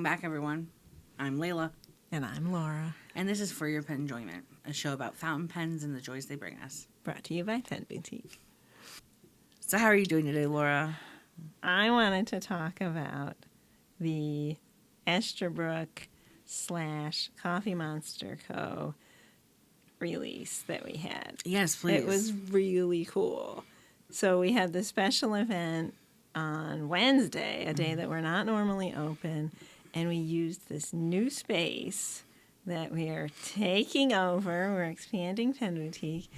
Welcome back, everyone. I'm Leila. And I'm Laura. And this is For Your Penjoyment, a show about fountain pens and the joys they bring us. Brought to you by Pen Boutique. So how are you doing today, Laura? I wanted to talk about the Esterbrook / Coffee Monster Co. release that we had. Yes, please. It was really cool. So we had the special event on Wednesday, a day that we're not normally open, and we used this new space that we are taking over. We're expanding Pen Boutique,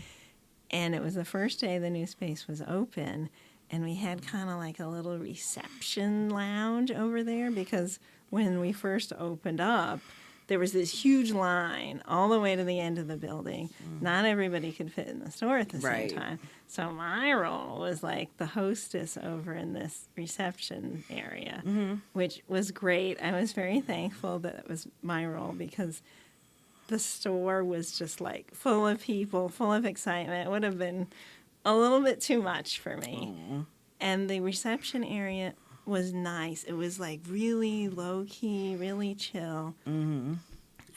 and it was the first day the new space was open, and we had kind of like a little reception lounge over there because when we first opened up, there was this huge line all the way to the end of the building. Not everybody could fit in the store at the same time. So my role was like the hostess over in this reception area, which was great. I was very thankful that it was my role because the store was just like full of people, full of excitement. It would have been a little bit too much for me. And the reception area was nice. It was like really low key, really chill.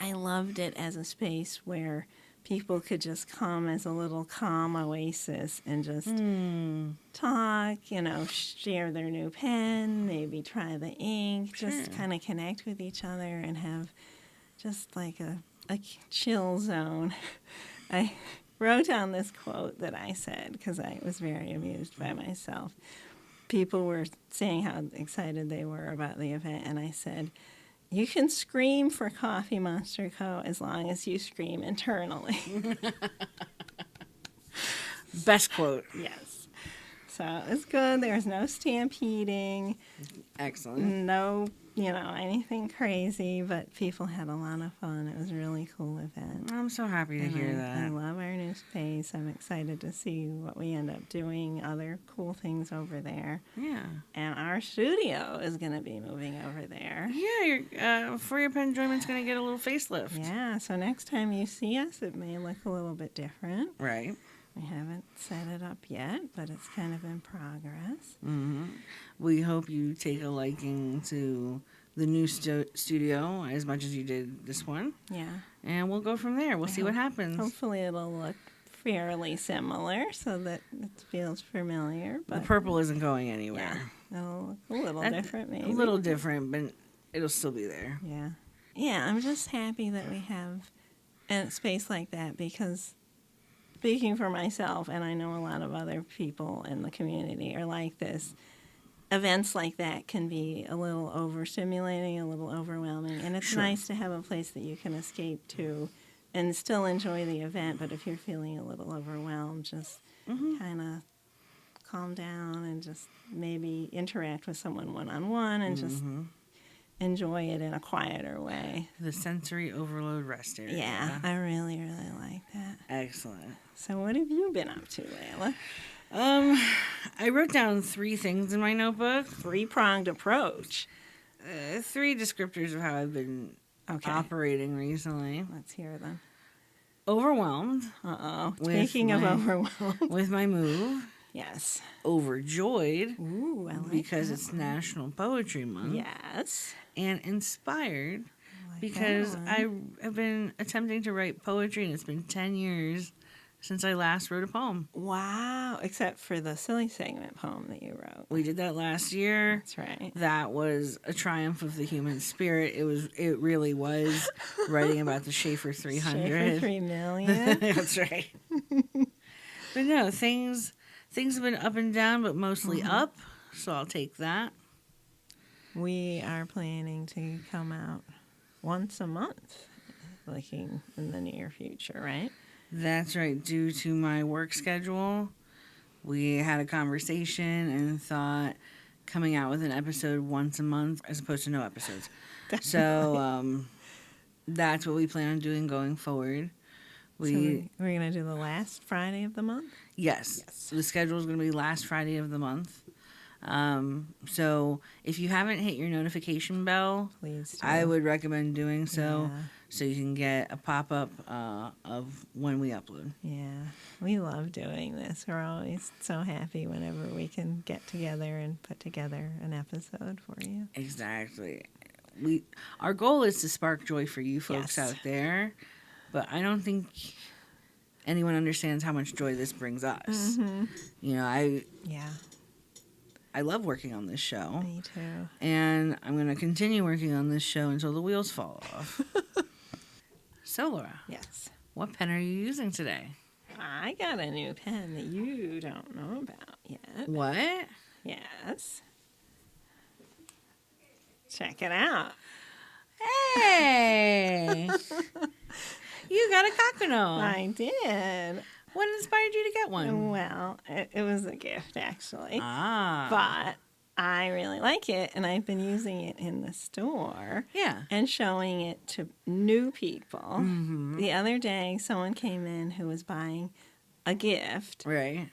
I loved it as a space where people could just come as a little calm oasis and just talk, share their new pen, maybe try the ink, just kind of connect with each other and have just like a chill zone. I wrote down this quote that I said because I was very amused by myself. People were saying how excited they were about the event, and I said, "You can scream for Coffee Monster Co. as long as you scream internally." Best quote. Yes. So it was good. There was no stampeding. Excellent. No, anything crazy, but people had a lot of fun. It was a really cool event. I'm so happy to hear that. I love our new space. I'm excited to see what we end up doing, other cool things over there. Yeah. And our studio is going to be moving over there. Yeah, For Your Penjoyment's going to get a little facelift. Yeah, so next time you see us, it may look a little bit different. Right. We haven't set it up yet, but it's kind of in progress. We hope you take a liking to the new studio as much as you did this one. Yeah. And we'll go from there. We'll see what happens. Hopefully it'll look fairly similar so that it feels familiar. But the purple isn't going anywhere. Yeah, it'll look a little different maybe. A little different, but it'll still be there. Yeah. Yeah, I'm just happy that we have a space like that because speaking for myself, and I know a lot of other people in the community are like this, events like that can be a little overstimulating, a little overwhelming, and it's nice to have a place that you can escape to and still enjoy the event, but if you're feeling a little overwhelmed, just kind of calm down and just maybe interact with someone one-on-one and just enjoy it in a quieter way. The sensory overload rest area. Yeah, I really, really like that. Excellent. So what have you been up to, Leila? I wrote down 3 things in my notebook. 3-pronged approach. 3 descriptors of how I've been operating recently. Let's hear them. Overwhelmed. Uh-oh. Speaking of overwhelmed. With my move. Yes. Overjoyed. Ooh, I like because that it's National Poetry Month. Yes. And inspired because I have been attempting to write poetry, and it's been 10 years since I last wrote a poem. Wow. Except for the silly segment poem that you wrote. We did that last year. That's right. That was a triumph of the human spirit. It really was writing about the Schaefer 300. Schaefer 3 million. That's right. But no, things have been up and down, but mostly up. So I'll take that. We are planning to come out once a month, looking in the near future, right? That's right. Due to my work schedule, we had a conversation and thought coming out with an episode once a month as opposed to no episodes. So that's what we plan on doing going forward. We're going to do the last Friday of the month? Yes. So the schedule is going to be last Friday of the month. So if you haven't hit your notification bell, please do. I would recommend doing so. Yeah. So you can get a pop-up of when we upload. Yeah, we love doing this. We're always so happy whenever we can get together and put together an episode for you. Exactly. our goal is to spark joy for you folks Yes. out there, but I don't think anyone understands how much joy this brings us. You know, Yeah, I love working on this show, me too. and I'm going to continue working on this show until the wheels fall off. So, Laura, Yes. what pen are you using today? I got a new pen that you don't know about yet. What? Yes. Check it out. Hey! You got a Kakuno. I did. What inspired you to get one? Well, it was a gift, actually. Ah. But I really like it, and I've been using it in the store. Yeah. And showing it to new people. Mm-hmm. The other day, someone came in who was buying a gift, Right.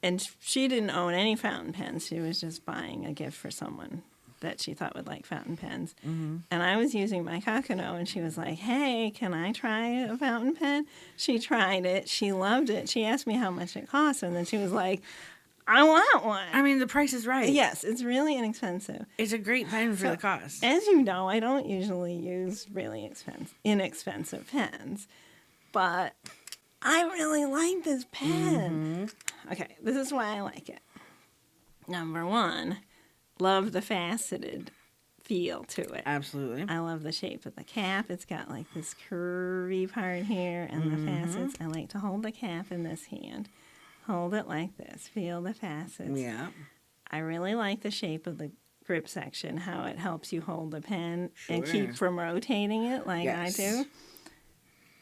and she didn't own any fountain pens. She was just buying a gift for someone that she thought would like fountain pens. Mm-hmm. And I was using my Kakuno, and she was like, hey, can I try a fountain pen? She tried it. She loved it. She asked me how much it cost, and then she was like, I want one. I mean, the price is right. Yes, it's really inexpensive. It's a great pen for So, the cost. As you know, I don't usually use really inexpensive pens, but I really like this pen. Okay, this is why I like it. Number one, love the faceted feel to it. Absolutely. I love the shape of the cap. It's got like this curvy part here and the facets. I like to hold the cap in this hand. Hold it like this. Feel the facets. Yeah. I really like the shape of the grip section, how it helps you hold the pen and Sure. keep from rotating it like Yes. I do.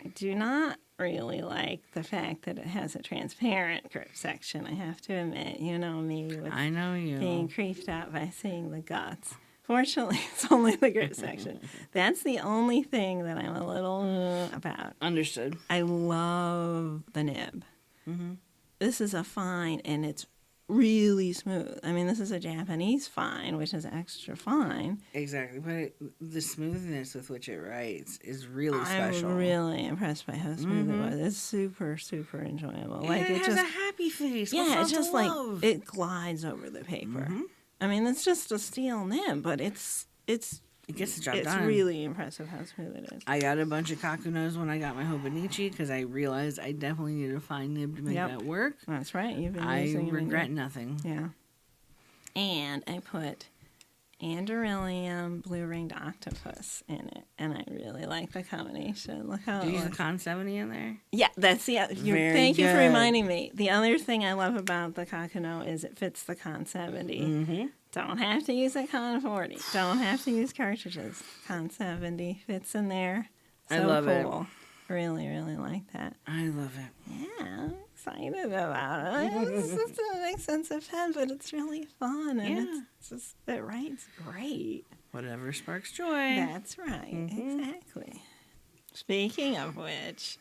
I do not really like the fact that it has a transparent grip section. I have to admit, you know me with I know being you. creeped out by seeing the guts. Fortunately, it's only the grip section. That's the only thing that I'm a little about. Understood. I love the nib. This is a fine, and it's really smooth. I mean, this is a Japanese fine, which is extra fine. Exactly. But the smoothness with which it writes is really special. I'm really impressed by how smooth it was. It's super, super enjoyable. And Like it has just, a happy face. What's yeah, not it's to just like love? it glides over the paper. I mean, it's just a steel nib, but it's It gets the job it's done. really impressive how smooth it is. I got a bunch of Kakunos when I got my Hobonichi because I realized I definitely needed a fine nib to make Yep. that work. That's right. You've been I using them in regret nothing. Yeah. And I put Andorilium blue ringed octopus in it, and I really like the combination. Look how Do it you use the looks. Con 70 in there? Yeah, that's the Very thank you for good. reminding me. The other thing I love about the Kakuno is it fits the Con 70. Mm-hmm. Don't have to use a Con 40. Don't have to use cartridges. Con 70 fits in there. So I love it. cool. Really, really like that. I love it. Yeah, I'm excited about it. It's just an expensive pen, but it's really fun, and Yeah. it's just it writes great. Whatever sparks joy. That's right, exactly. Speaking of which,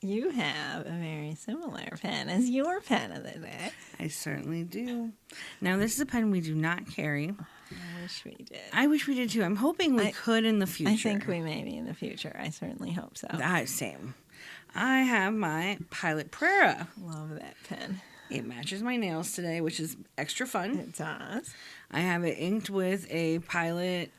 you have a very similar pen as your pen of the day. I certainly do. Now, this is a pen we do not carry. I wish we did. I wish we did too. I'm hoping we could in the future. I think we may be in the future. I certainly hope so. Same. I have my Pilot Prera. Love that pen. It matches my nails today, which is extra fun. It does. I have it inked with a Pilot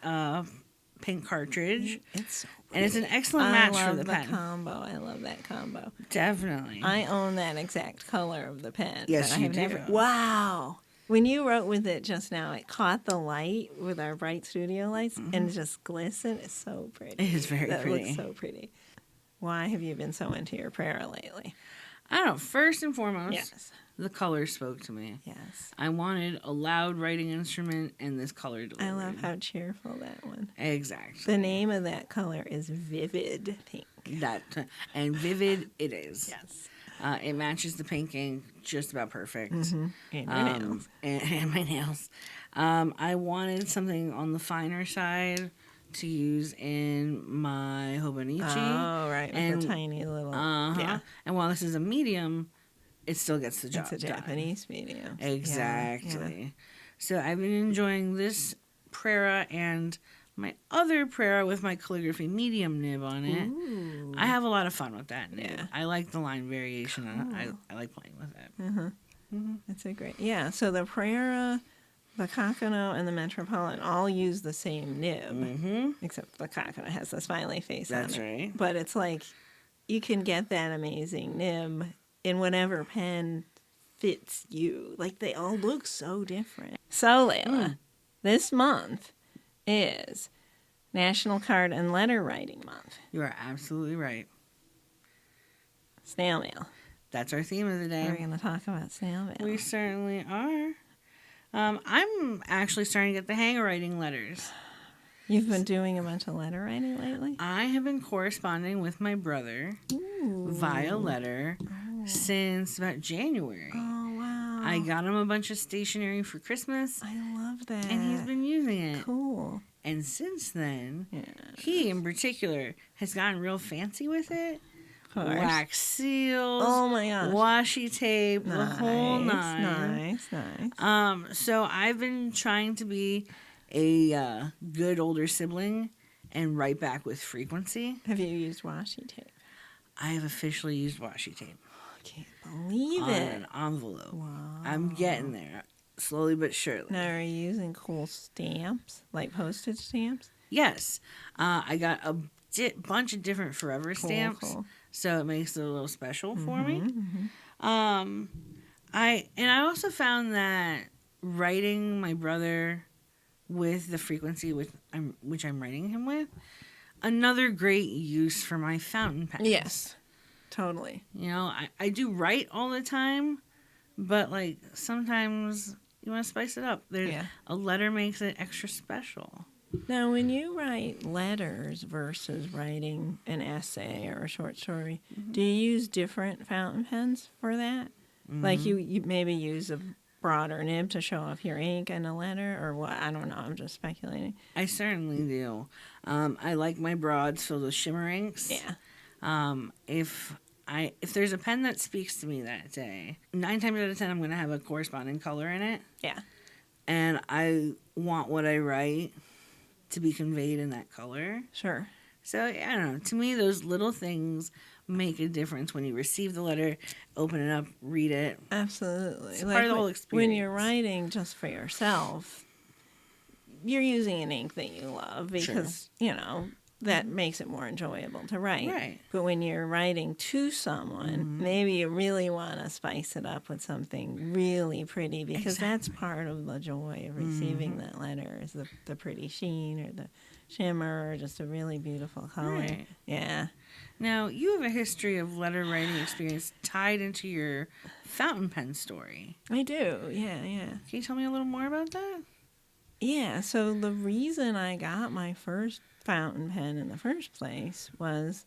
pink cartridge. It's so And it's an excellent match I love for the pen. combo. I love that combo. Definitely. I own that exact color of the pen. Yes, but I you have do. never- Wow. When you wrote with it just now, it caught the light with our bright studio lights and it just glistened. It's so pretty. It is very that pretty. looks so pretty. Why have you been so into your prayer lately? I don't know. First and foremost, Yes. the color spoke to me. Yes. I wanted a loud writing instrument, and this color delivered. I love how cheerful that one. Exactly. The name of that color is Vivid Pink. And vivid it is. Yes. It matches the pink ink just about perfect. And your nails. And my nails. I wanted something on the finer side to use in my Hobonichi. Oh, right. With And- the tiny little. Yeah. And while this is a medium, it still gets the job It's a done. Japanese medium. Exactly. Yeah. So I've been enjoying this Prera and my other Prera with my calligraphy medium nib on it. Ooh. I have a lot of fun with that nib. Yeah. I like the line variation. And I like playing with it. That's a great. Yeah, so the Prera the Kakano and the Metropolitan all use the same nib, except the Kakano has the smiley face on it. That's right. But it's like you can get that amazing nib in whatever pen fits you. Like, they all look so different. So, Leila, this month is National Card and Letter Writing Month. You are absolutely right. Snail mail. That's our theme of the day. We're going to talk about snail mail. We certainly are. I'm actually starting to get the hang of writing letters. You've been doing a bunch of letter writing lately? I have been corresponding with my brother via letter since about January. Oh, wow. I got him a bunch of stationery for Christmas. I love that. And he's been using it. Cool. And since then, he in particular has gotten real fancy with it. Wax seals. Oh my gosh. Washi tape. The whole nine. Nice. So I've been trying to be a good older sibling and write back with frequency. Have you used washi tape? I have officially used washi tape. I can't believe on it. an envelope. Wow. I'm getting there, slowly but surely. Now, are you using cool stamps, like postage stamps? Yes. I got a bunch of different forever stamps, so it makes it a little special for me. I also found that writing my brother with the frequency which I'm writing him with, another great use for my fountain pens. Yes, totally. You know, I do write all the time, but like sometimes you want to spice it up. A letter makes it extra special. Now, when you write letters versus writing an essay or a short story, do you use different fountain pens for that? Like you maybe use a broader nib to show off your ink in a letter, or what? I don't know. I'm just speculating. I certainly do. I like my broads filled with shimmer inks. Yeah. If there's a pen that speaks to me that day, 9 times out of 10 I'm going to have a corresponding color in it. Yeah. And I want what I write to be conveyed in that color. Sure. So, I don't know. To me, those little things make a difference when you receive the letter, open it up, read it. Absolutely. It's part of the whole experience. When you're writing just for yourself, you're using an ink that you love because, that makes it more enjoyable to write. Right. But when you're writing to someone, maybe you really want to spice it up with something really pretty because that's part of the joy of receiving that letter is the pretty sheen or the shimmer or just a really beautiful color. Right. Yeah. Now, you have a history of letter writing experience tied into your fountain pen story. I do. Yeah. Can you tell me a little more about that? Yeah, so the reason I got my first fountain pen in the first place was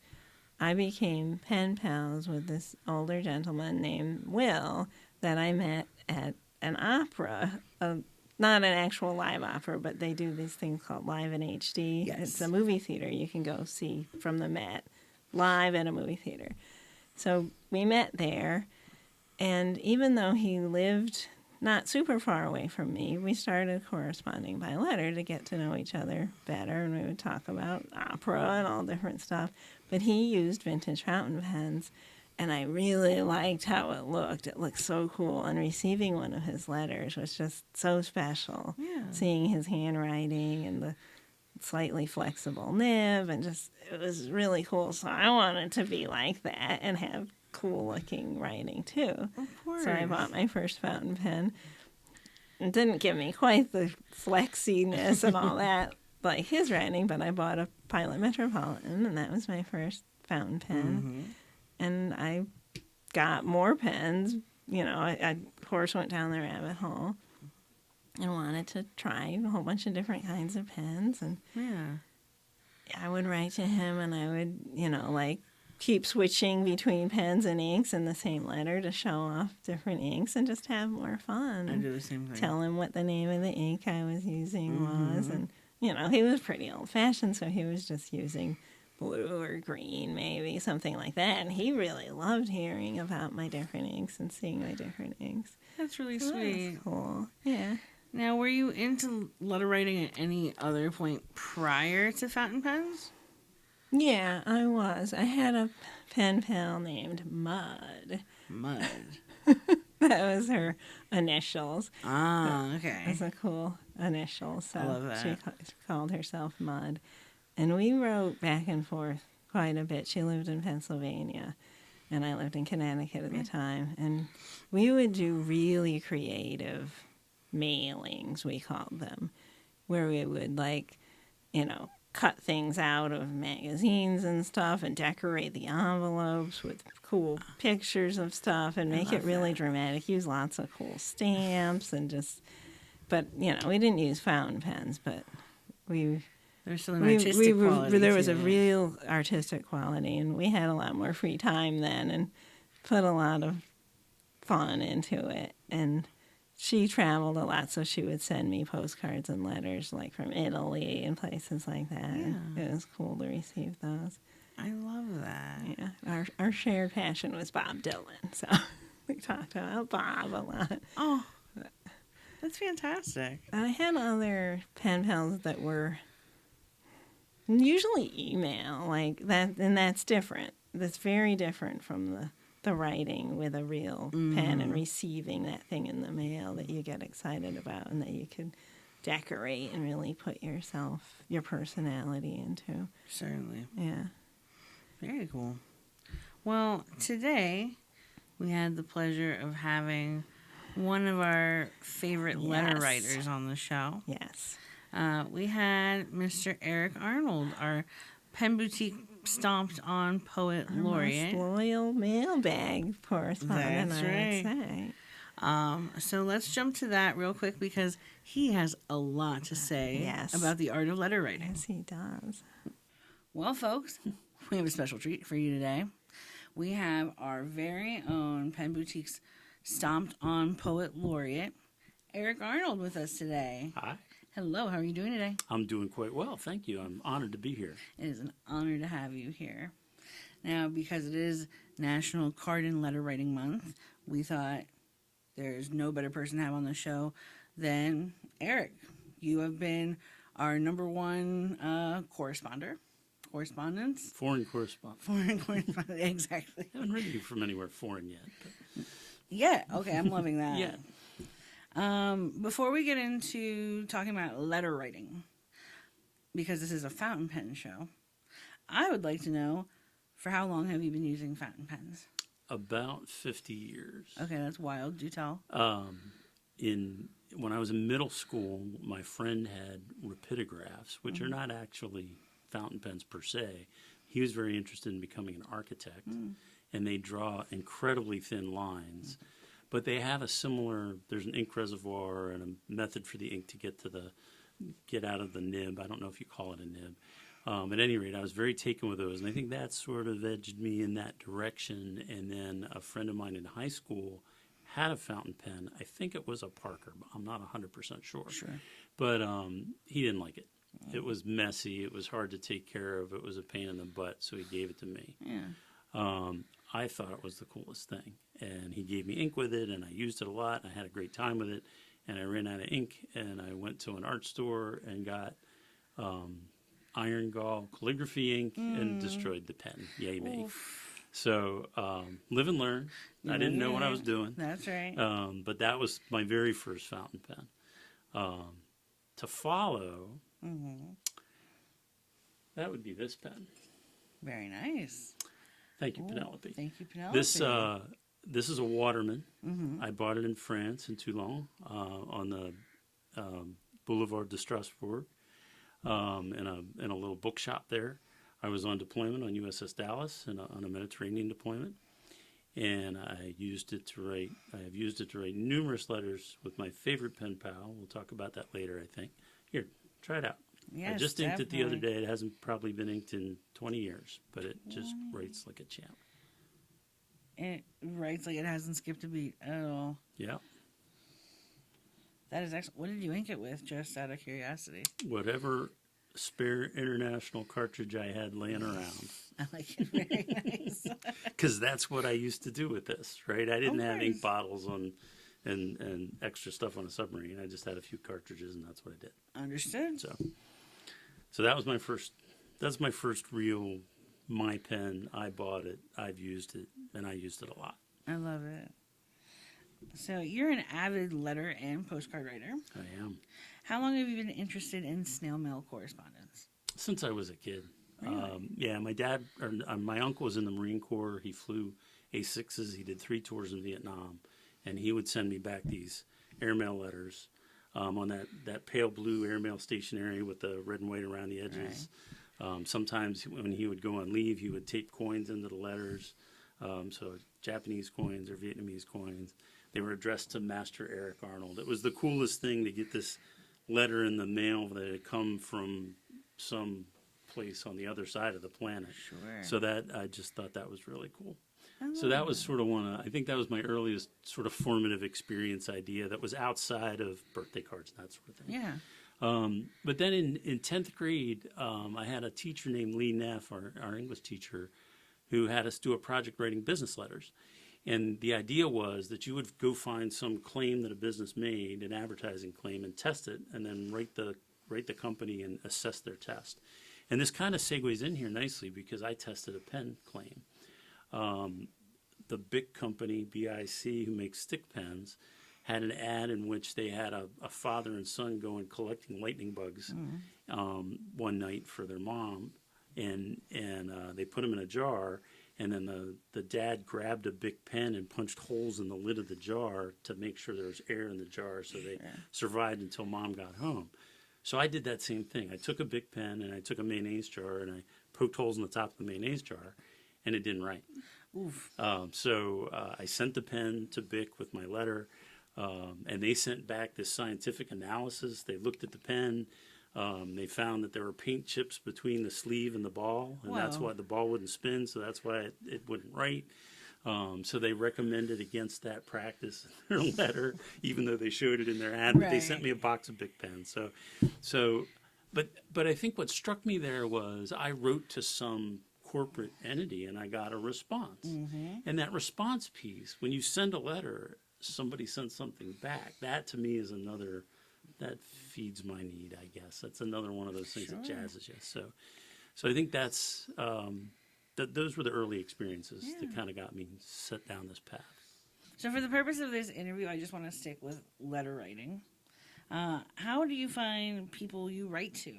I became pen pals with this older gentleman named Will that I met at an opera, not an actual live opera, but they do these things called Live in HD. Yes. It's a movie theater you can go see from the Met live at a movie theater. So we met there, and even though he lived not super far away from me, we started corresponding by letter to get to know each other better, and we would talk about opera and all different stuff. But he used vintage fountain pens, and I really liked how it looked. It looked so cool, and receiving one of his letters was just so special. Yeah. Seeing his handwriting and the slightly flexible nib, and just, it was really cool. So I wanted to be like that and have cool-looking writing, too. Of course. So I bought my first fountain pen. It didn't give me quite the flexiness and all that like his writing, but I bought a Pilot Metropolitan, and that was my first fountain pen. And I got more pens. I of course went down the rabbit hole and wanted to try a whole bunch of different kinds of pens. And I would write to him, and I would, keep switching between pens and inks in the same letter to show off different inks and just have more fun. I do the same thing. Tell him what the name of the ink I was using was. And, he was pretty old-fashioned, so he was just using blue or green, maybe, something like that. And he really loved hearing about my different inks and seeing my different inks. That's really sweet. That's cool. Yeah. Now, were you into letter writing at any other point prior to fountain pens? Yeah, I was. I had a pen pal named Mud. Mud. That was her initials. Ah, okay. That's a cool initial. So I love that. she called herself Mud. And we wrote back and forth quite a bit. She lived in Pennsylvania, and I lived in Connecticut at the time. And we would do really creative mailings, we called them, where we would, like, cut things out of magazines and stuff and decorate the envelopes with cool pictures of stuff and make it really dramatic. Use lots of cool stamps and just, but, we didn't use fountain pens, but there's still an artistic quality. There was to a it. real artistic quality, and we had a lot more free time then and put a lot of fun into it. And she traveled a lot, so she would send me postcards and letters, like from Italy and places like that. Yeah. It was cool to receive those. I love that. Yeah, our shared passion was Bob Dylan, so we talked about Bob a lot. Oh, that's fantastic. I had other pen pals that were usually email, like that, and that's different. That's very different from the writing with a real pen and receiving that thing in the mail that you get excited about and that you can decorate and really put your personality into. Certainly. Yeah. Very cool. Well, today we had the pleasure of having one of our favorite letter writers on the show. Yes. We had Mr. Eric Arnold, our Pen Boutique Stomped On Poet Laureate. Most loyal mailbag correspondent, That's I right. would say. So let's jump to that real quick because he has a lot to say about the art of letter writing. Yes, he does. Well, folks, we have a special treat for you today. We have our very own Pen Boutique's Stomped On Poet Laureate, Eric Arnold, with us today. Hi. Hello, how are you doing today? I'm doing quite well, thank you. I'm honored to be here. It is an honor to have you here. Now, because it is National Card and Letter Writing Month, we thought there's no better person to have on the show than Eric. You have been our number one correspondence. Foreign correspondent. Foreign correspondent, exactly. I haven't written you from anywhere foreign yet. But Yeah, okay, I'm loving that. yeah. Before we get into talking about letter writing, because this is a fountain pen show, I would like to know, for how long have you been using fountain pens? About 50 years. Okay, that's wild. Do tell. When I was in middle school, my friend had rapidographs, which are not actually fountain pens per se. He was very interested in becoming an architect, and they draw incredibly thin lines. But they have there's an ink reservoir and a method for the ink to get out of the nib. I don't know if you call it a nib. At any rate, I was very taken with those, and I think that sort of edged me in that direction. And then a friend of mine in high school had a fountain pen. I think it was a Parker, but I'm not 100% sure. Sure. But he didn't like it. It was messy. It was hard to take care of. It was a pain in the butt, so he gave it to me. Yeah. I thought it was the coolest thing. And he gave me ink with it, and I used it a lot. I had a great time with it. And I ran out of ink, and I went to an art store and got iron gall calligraphy ink and destroyed the pen. Yay me. Oof. So live and learn. I didn't know what I was doing. That's right. But that was my very first fountain pen. To follow, that would be this pen. Very nice. Thank you, Penelope. Thank you, Penelope. This is a Waterman. I bought it in France, in Toulon, on the Boulevard de Strasbourg, in a little bookshop there. I was on deployment on USS Dallas on a Mediterranean deployment, and I have used it to write numerous letters with my favorite pen pal. We'll talk about that later, I think. Here, try it out. Yes, I just inked it the other definitely. day. It hasn't probably been inked in 20 years, but it just writes like a champ. It writes like it hasn't skipped a beat at all. Yeah. That is excellent. What did you ink it with, just out of curiosity? Whatever spare international cartridge I had laying around. I like it. Very nice. Because that's what I used to do with this, right? I didn't have course. ink bottles and extra stuff on a submarine. I just had a few cartridges, and that's what I did. Understood. So that was my first. That's my first real my pen. I bought it. I've used it, and I used it a lot. I love it. So you're an avid letter and postcard writer. I am. How long have you been interested in snail mail correspondence? Since I was a kid. Really? Yeah, my dad, or my uncle was in the Marine Corps. He flew A6s. He did 3 tours in Vietnam. And he would send me back these airmail letters on that pale blue airmail stationery with the red and white around the edges. Right. Sometimes when he would go on leave, he would tape coins into the letters. So Japanese coins or Vietnamese coins. They were addressed to Master Eric Arnold. It was the coolest thing to get this letter in the mail that had come from some place on the other side of the planet. Sure. So that I just thought that was really cool. So that was sort of I think that was my earliest sort of formative experience idea that was outside of birthday cards and that sort of thing. Yeah. But then in 10th grade, I had a teacher named Lee Neff, our English teacher, who had us do a project writing business letters. And the idea was that you would go find some claim that a business made, an advertising claim, and test it, and then write the company and assess their test. And this kind of segues in here nicely because I tested a pen claim. The BIC company, BIC, who makes stick pens, had an ad in which they had a father and son going collecting lightning bugs one night for their mom, and they put them in a jar. And then the dad grabbed a big pen and punched holes in the lid of the jar to make sure there was air in the jar so they survived until mom got home. So I did that same thing. I took a big pen and I took a mayonnaise jar and I poked holes in the top of the mayonnaise jar, and it didn't write. Oof. So I sent the pen to BIC with my letter, and they sent back this scientific analysis. They looked at the pen. They found that there were paint chips between the sleeve and the ball, and that's why the ball wouldn't spin, so that's why it wouldn't write. So they recommended against that practice in their letter, even though they showed it in their ad. But they sent me a box of Bic pens. But I think what struck me there was I wrote to some corporate entity and I got a response. Mm-hmm. And that response piece, when you send a letter, somebody sends something back. That to me is another. That feeds my need, I guess. That's another one of those things that jazzes you. So I think that's those were the early experiences that kind of got me set down this path. So for the purpose of this interview, I just want to stick with letter writing. How do you find people you write to?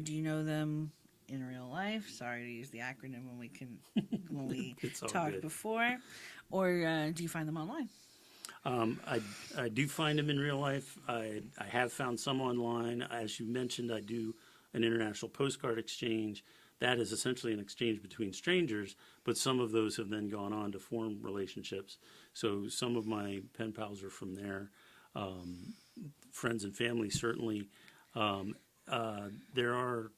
Do you know them in real life? Sorry to use the acronym when we talked before. Or do you find them online? I do find them in real life. I have found some online. As you mentioned, I do an international postcard exchange. That is essentially an exchange between strangers, but some of those have then gone on to form relationships. So some of my pen pals are from there. Friends and family, certainly. There are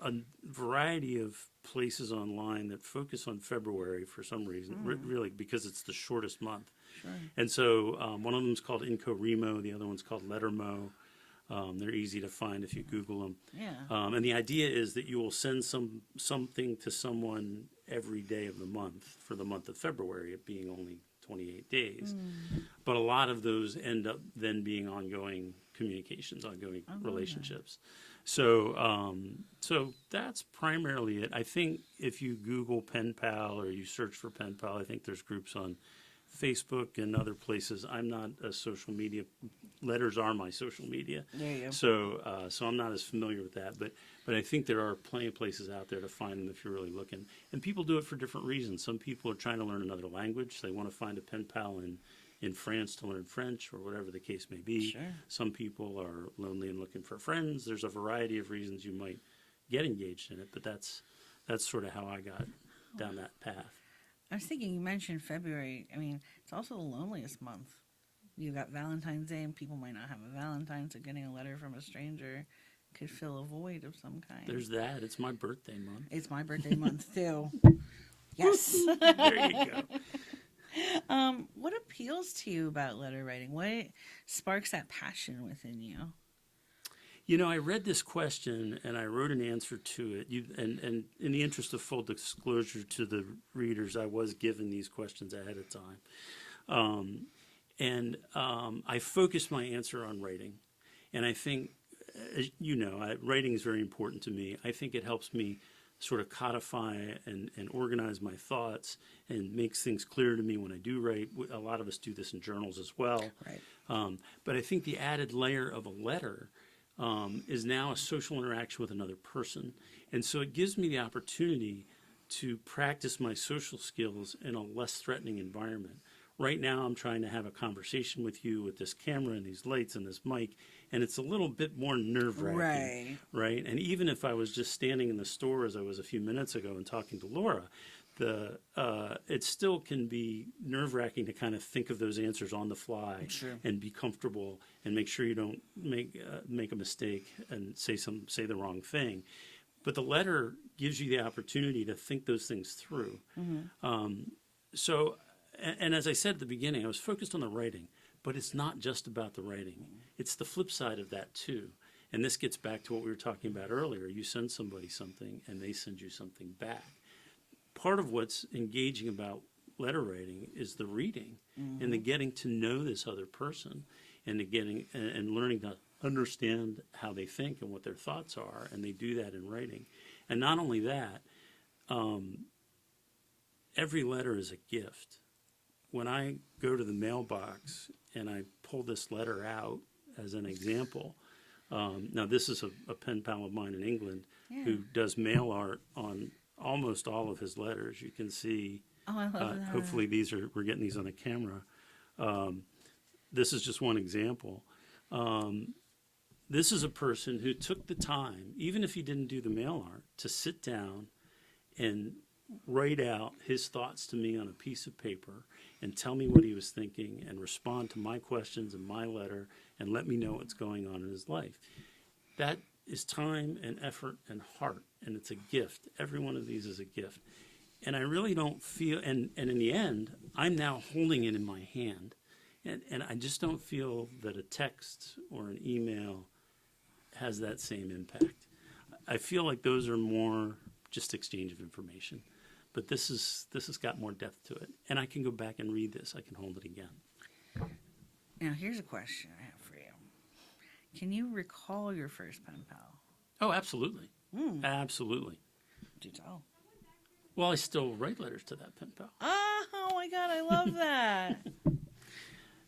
a variety of places online that focus on February for some reason, really because it's the shortest month. Sure. And so one of them is called Inco-Remo, the other one's called Lettermo. They're easy to find if you Google them. Yeah. And the idea is that you will send something to someone every day of the month for the month of February, it being only 28 days. But a lot of those end up then being ongoing communications, ongoing relationships. So that's primarily it. I think if you Google pen pal or you search for pen pal, I think there's groups on Facebook and other places. I'm not a social media. Letters are my social media. There you go. So I'm not as familiar with that. But I think there are plenty of places out there to find them if you're really looking. And people do it for different reasons. Some people are trying to learn another language. They want to find a pen pal in France to learn French or whatever the case may be. Sure. Some people are lonely and looking for friends. There's a variety of reasons you might get engaged in it. But that's sort of how I got down that path. I was thinking, you mentioned February. I mean, it's also the loneliest month. You got Valentine's Day, and people might not have a Valentine, so getting a letter from a stranger could fill a void of some kind. There's that. It's my birthday month. It's my birthday month, too. Yes. There you go. What appeals to you about letter writing? What sparks that passion within you? You know, I read this question and I wrote an answer to it. And in the interest of full disclosure to the readers, I was given these questions ahead of time. I focused my answer on writing. And I think, as you know, writing is very important to me. I think it helps me sort of codify and organize my thoughts and makes things clear to me when I do write. A lot of us do this in journals as well. Right. But I think the added layer of a letter is now a social interaction with another person. And so it gives me the opportunity to practice my social skills in a less threatening environment. Right now, I'm trying to have a conversation with you with this camera and these lights and this mic, and it's a little bit more nerve-wracking, right? And even if I was just standing in the store as I was a few minutes ago and talking to Laura, it still can be nerve-wracking to kind of think of those answers on the fly and be comfortable and make sure you don't make a mistake and say the wrong thing. But the letter gives you the opportunity to think those things through. And as I said at the beginning, I was focused on the writing, but it's not just about the writing. It's the flip side of that too. And this gets back to what we were talking about earlier. You send somebody something and they send you something back. Part of what's engaging about letter writing is the reading and the getting to know this other person and the getting and learning to understand how they think and what their thoughts are. And they do that in writing. And not only that, every letter is a gift. When I go to the mailbox and I pull this letter out as an example, now this is a pen pal of mine in England who does mail art on almost all of his letters. You can see, I love that. hopefully we're getting these on a camera. This is just one example. This is a person who took the time, even if he didn't do the mail art, to sit down and write out his thoughts to me on a piece of paper and tell me what he was thinking and respond to my questions in my letter and let me know what's going on in his life. That is time and effort and heart, and it's a gift. Every one of these is a gift. And I really don't feel, and in the end, I'm now holding it in my hand, and I just don't feel that a text or an email has that same impact. I feel like those are more just exchange of information. But this has got more depth to it. And I can go back and read this. I can hold it again. Now, here's a question I have for you. Can you recall your first pen pal? Oh, absolutely. Absolutely. Do tell. Well, I still write letters to that pen pal. Oh my God, I love that.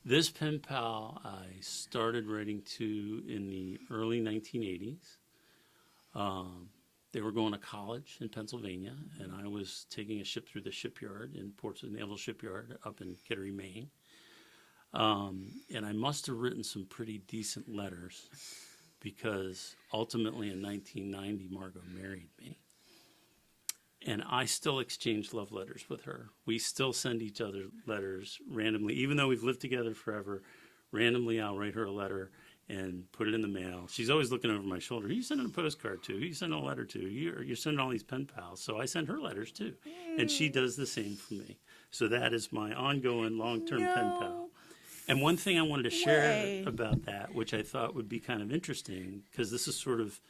This pen pal I started writing to in the early 1980s. They were going to college in Pennsylvania, and I was taking a ship through the shipyard in Portsmouth Naval Shipyard up in Kittery, Maine. And I must have written some pretty decent letters because ultimately in 1990, Margot married me. And I still exchange love letters with her. We still send each other letters randomly, even though we've lived together forever. Randomly, I'll write her a letter and put it in the mail. She's always looking over my shoulder. Who you sending a postcard to? Who you sending a letter to? You're sending all these pen pals. So I send her letters too. And she does the same for me. So that is my ongoing long-term pen pal. And one thing I wanted to share about that, which I thought would be kind of interesting, because this is sort of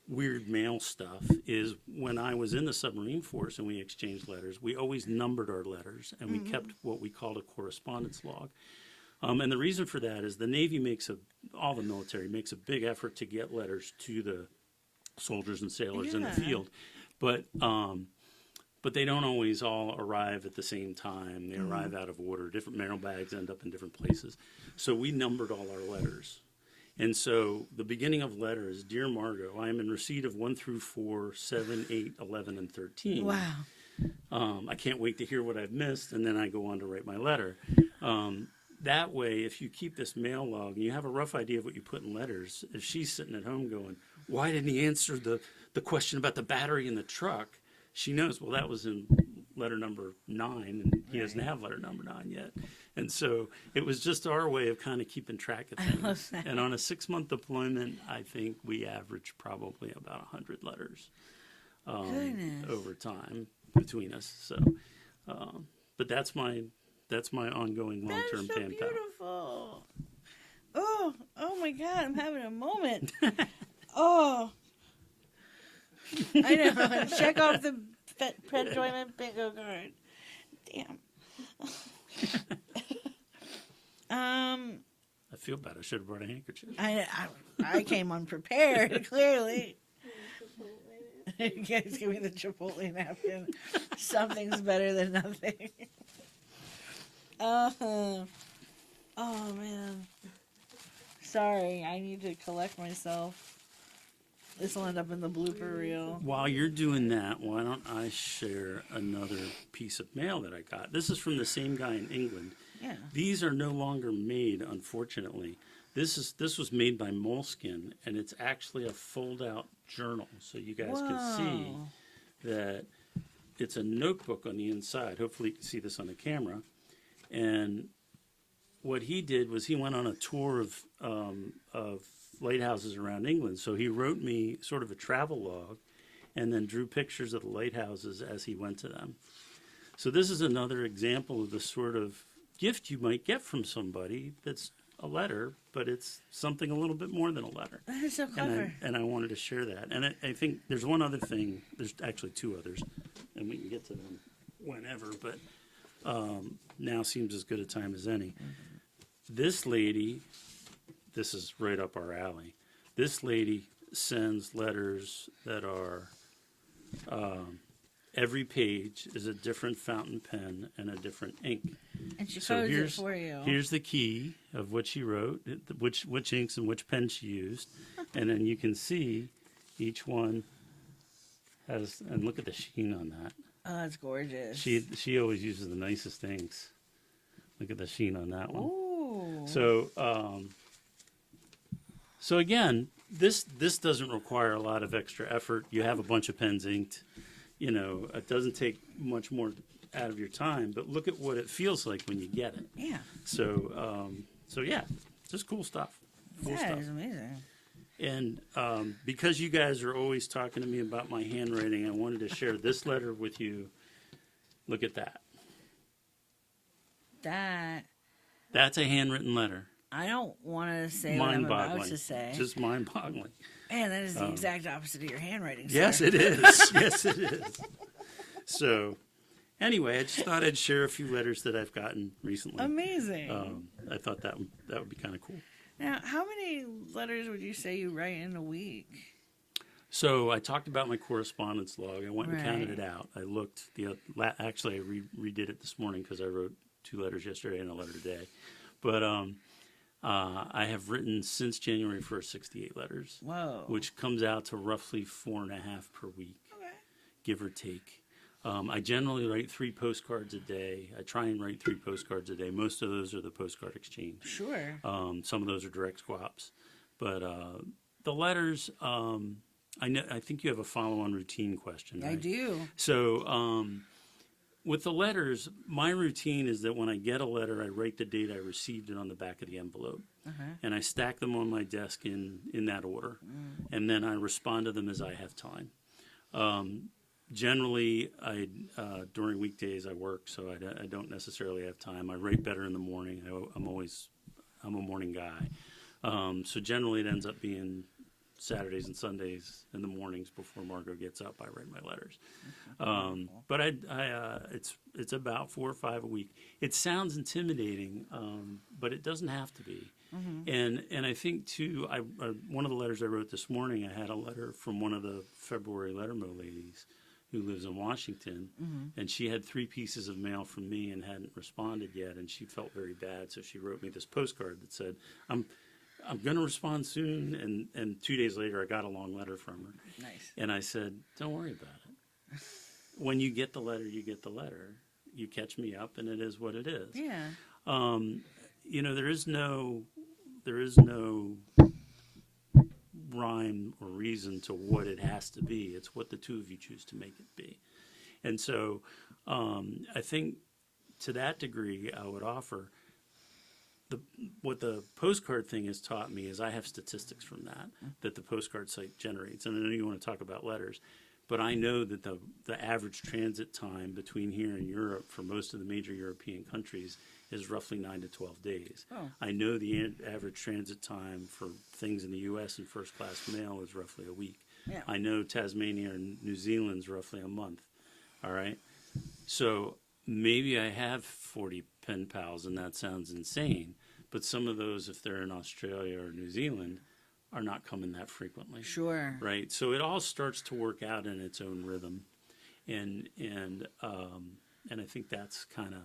weird mail stuff, is when I was in the submarine force and we exchanged letters, we always numbered our letters and we kept what we called a correspondence log. And the reason for that is the Navy all the military makes a big effort to get letters to the soldiers and sailors in the field. But they don't always all arrive at the same time. They arrive out of order. Different mailbags end up in different places. So we numbered all our letters. And so the beginning of letters, Dear Margot, I am in receipt of 1 through 4, 7, 8, 11, and 13. Wow. I can't wait to hear what I've missed, and then I go on to write my letter. That way, if you keep this mail log and you have a rough idea of what you put in letters, if she's sitting at home going, why didn't he answer the question about the battery in the truck? She knows, well, that was in letter number 9, and he doesn't have letter number 9 yet. And so it was just our way of kind of keeping track of things. I love that. And on a 6-month deployment, I think we averaged probably about 100 letters over time between us. So, but that's my ongoing long-term pen pal. Beautiful. Oh my God, I'm having a moment. Oh. I know. Check off the Penjoyment bingo card. Damn. I feel bad. I should have brought a handkerchief. I came unprepared, clearly. You guys give me the Chipotle napkin. Something's better than nothing. Oh man. Sorry, I need to collect myself. This will end up in the blooper reel. While you're doing that, why don't I share another piece of mail that I got? This is from the same guy in England. Yeah. These are no longer made, unfortunately. This was made by Moleskine, and it's actually a fold-out journal, so you guys can see that it's a notebook on the inside. Hopefully you can see this on the camera. And what he did was he went on a tour of lighthouses around England. So he wrote me sort of a travel log and then drew pictures of the lighthouses as he went to them. So this is another example of the sort of gift you might get from somebody that's a letter, but it's something a little bit more than a letter. That is so clever. And I wanted to share that. And I think there's one other thing. There's actually two others, and we can get to them whenever, but now seems as good a time as any. This lady, this is right up our alley. This lady sends letters that are, every page is a different fountain pen and a different ink. And she codes it for you. Here's the key of what she wrote, which inks and which pen she used. And then you can see each one has, and look at the sheen on that. Oh, that's gorgeous. She always uses the nicest inks. Look at the sheen on that one. Ooh. So again, this doesn't require a lot of extra effort. You have a bunch of pens inked. You know, it doesn't take much more out of your time, but look at what it feels like when you get it. Yeah. So yeah, just cool stuff. That is amazing. And because you guys are always talking to me about my handwriting, I wanted to share this letter with you. Look at that. That's a handwritten letter. I don't want to say what I'm about to say. Just mind-boggling. Man, that is the exact opposite of your handwriting, sir. Yes, it is. Yes, it is. So, anyway, I just thought I'd share a few letters that I've gotten recently. Amazing. I thought that would be kind of cool. Now, how many letters would you say you write in a week? So I talked about my correspondence log. I went and counted it out. I looked. Actually, I redid it this morning because I wrote 2 letters yesterday and a letter today. But I have written since January 1st 68 letters. Whoa. Which comes out to roughly 4.5 per week, give or take. I generally write 3 postcards a day. I try and write 3 postcards a day. Most of those are the postcard exchange. Sure. Some of those are direct swaps. But the letters, I think you have a follow-on routine question, right? I do. So with the letters, my routine is that when I get a letter, I write the date I received it on the back of the envelope. And I stack them on my desk in that order. And then I respond to them as I have time. Generally, during weekdays I work, so I don't necessarily have time. I write better in the morning. I'm a morning guy. So generally it ends up being Saturdays and Sundays in the mornings before Margot gets up. I write my letters. But it's about 4 or 5 a week. It sounds intimidating, but it doesn't have to be. And I think too, one of the letters I wrote this morning, I had a letter from one of the February Lettermo ladies who lives in Washington, and she had 3 pieces of mail from me and hadn't responded yet, and she felt very bad, so she wrote me this postcard that said, I'm going to respond soon, and 2 days later I got a long letter from her. Nice. And I said, don't worry about it. When you get the letter, you get the letter. You catch me up, and it is what it is. Yeah. You know, there is no rhyme or reason to what it has to be. It's what the 2 of you choose to make it be. And so I think to that degree I would offer what the postcard thing has taught me is I have statistics from that the postcard site generates. And I know you want to talk about letters, but I know that the average transit time between here and Europe for most of the major European countries is roughly 9 to 12 days. Oh. I know the average transit time for things in the U.S. in first-class mail is roughly a week. Yeah. I know Tasmania and New Zealand's roughly a month. All right? So maybe I have 40 pen pals, and that sounds insane. But some of those, if they're in Australia or New Zealand, are not coming that frequently. Sure. Right. So it all starts to work out in its own rhythm, and I think that's kind of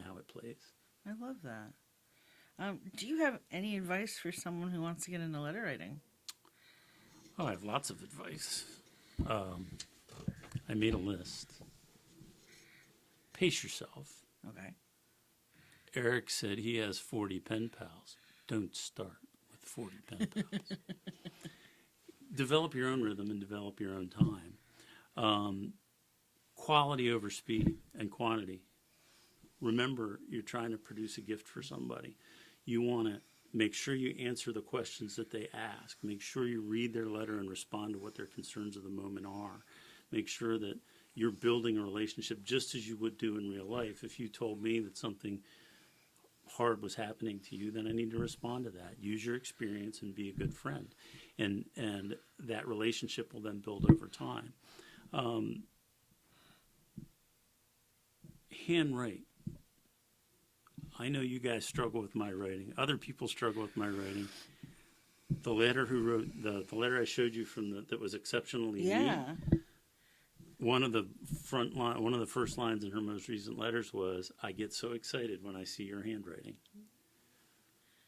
how it plays. I love that. Do you have any advice for someone who wants to get into letter writing? Oh, I have lots of advice. I made a list. Pace yourself. Okay. Eric said he has 40 pen pals. Don't start with 40 pen pals. Develop your own rhythm and develop your own time. Quality over speed and quantity. Remember, you're trying to produce a gift for somebody. You want to make sure you answer the questions that they ask. Make sure you read their letter and respond to what their concerns of the moment are. Make sure that you're building a relationship just as you would do in real life. If you told me that something hard was happening to you, then I need to respond to that. Use your experience and be a good friend. And that relationship will then build over time. Handwrite. I know you guys struggle with my writing. Other people struggle with my writing. The letter the letter I showed you that was exceptionally neat. One of the first lines in her most recent letters was, "I get so excited when I see your handwriting."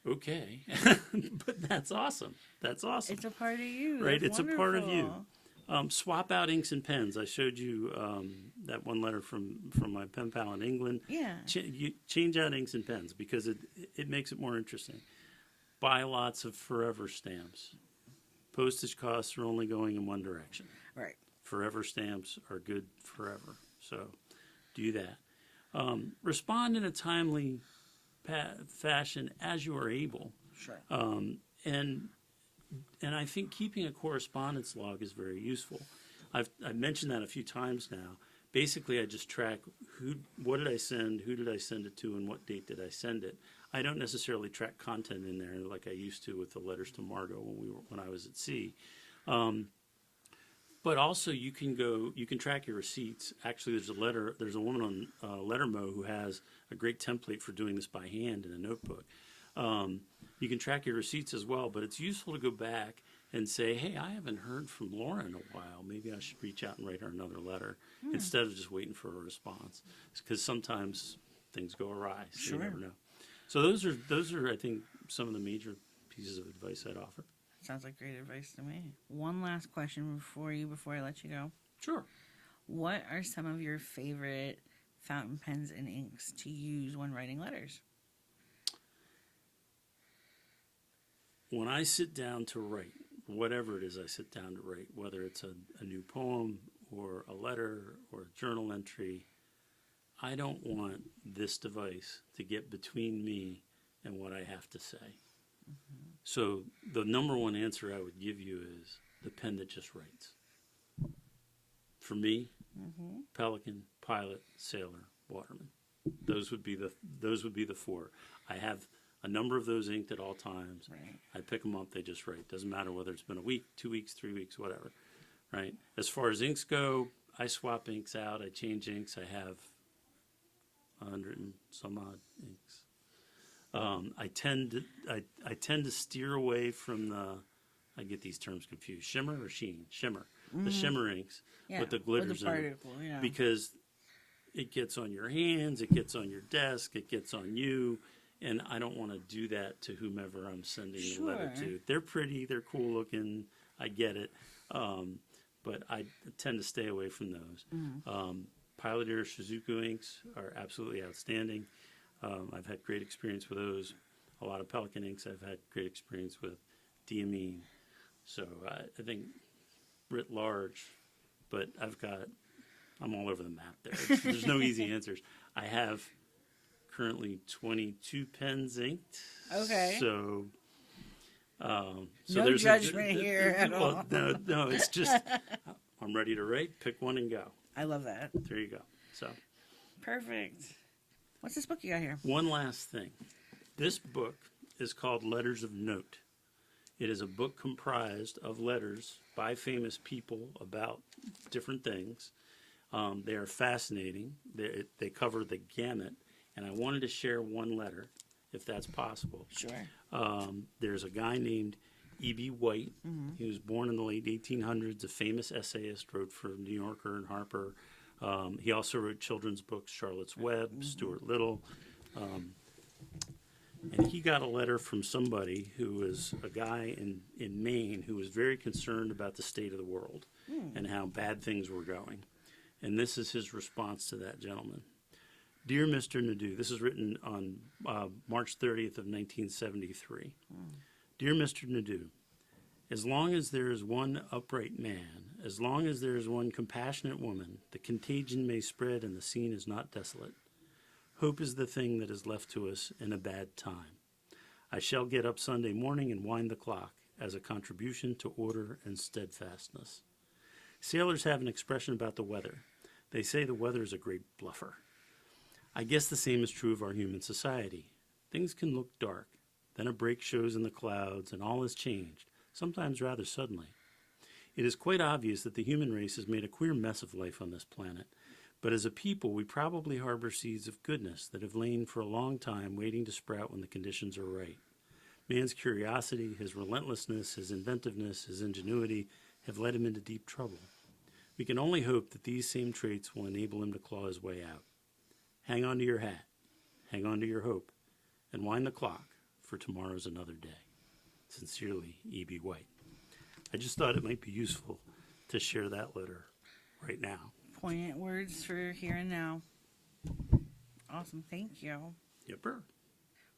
Okay, but that's awesome. That's awesome. It's a part of you, right? That's it's wonderful. a part of you. Swap out inks and pens. I showed you that one letter from my pen pal in England. Yeah. You change out inks and pens because it makes it more interesting. Buy lots of forever stamps. Postage costs are only going in one direction. Right. Forever stamps are good forever. So do that. Respond in a timely fashion as you are able. Sure. And I think keeping a correspondence log is very useful. I've mentioned that a few times now. Basically, I just track what did I send, who did I send it to, and what date did I send it. I don't necessarily track content in there like I used to with the letters to Margot when I was at sea. But also you can track your receipts. Actually, there's a woman on Lettermo who has a great template for doing this by hand in a notebook. You can track your receipts as well, but it's useful to go back and say, hey, I haven't heard from Laura in a while. Maybe I should reach out and write her another letter instead of just waiting for a response. Because sometimes things go awry, so you never know. So those are, I think, some of the major pieces of advice I'd offer. Sounds like great advice to me. One last question before I let you go. Sure. What are some of your favorite fountain pens and inks to use when writing letters? When I sit down to write, whatever it is I sit down to write, whether it's a new poem or a letter or a journal entry, I don't want this device to get between me and what I have to say. Mm-hmm. So the number one answer I would give you is the pen that just writes. For me, Pelican, Pilot, Sailor, Waterman. Those would be the four. I have a number of those inked at all times. Right. I pick them up, they just write. Doesn't matter whether it's been a week, 2 weeks, 3 weeks, whatever. Right? As far as inks go, I swap inks out. I change inks. I have 100 and some odd inks. I tend to steer away from I get these terms confused. Shimmer or sheen? Shimmer. Mm-hmm. The shimmer inks with the glitters in it. Yeah. Because it gets on your hands, it gets on your desk, it gets on you. And I don't want to do that to whomever I'm sending the letter to. They're pretty, they're cool looking, I get it. But I tend to stay away from those. Mm-hmm. Pilot Air Shizuku inks are absolutely outstanding. I've had great experience with those. A lot of Pelican inks I've had great experience with. Diamine. So I think writ large, but I'm all over the map there. There's no easy answers. I have currently 22 pens inked. Okay. So no judgment here at all. No, it's just I'm ready to write. Pick one and go. I love that. There you go. So perfect. What's this book you got here? One last thing. This book is called Letters of Note. It is a book comprised of letters by famous people about different things. They are fascinating. They cover the gamut. And I wanted to share one letter if that's possible. Sure. There's a guy named E.B. White. He was born in the late 1800s, a famous essayist, wrote for New Yorker and Harper. He also wrote children's books, Charlotte's Web, Stuart Little. And he got a letter from somebody who was a guy in Maine who was very concerned about the state of the world and how bad things were going. And this is his response to that gentleman. Dear Mr. Nadeau, this is written on March 30th of 1973. Dear Mr. Nadeau, as long as there is one upright man, as long as there is one compassionate woman, the contagion may spread and the scene is not desolate. Hope is the thing that is left to us in a bad time. I shall get up Sunday morning and wind the clock as a contribution to order and steadfastness. Sailors have an expression about the weather. They say the weather is a great bluffer. I guess the same is true of our human society. Things can look dark. Then a break shows in the clouds and all is changed, sometimes rather suddenly. It is quite obvious that the human race has made a queer mess of life on this planet. But as a people, we probably harbor seeds of goodness that have lain for a long time waiting to sprout when the conditions are right. Man's curiosity, his relentlessness, his inventiveness, his ingenuity have led him into deep trouble. We can only hope that these same traits will enable him to claw his way out. Hang on to your hat, hang on to your hope, and wind the clock, for tomorrow's another day. Sincerely, E.B. White. I just thought it might be useful to share that letter right now. Poignant words for here and now. Awesome. Thank you. Yipper.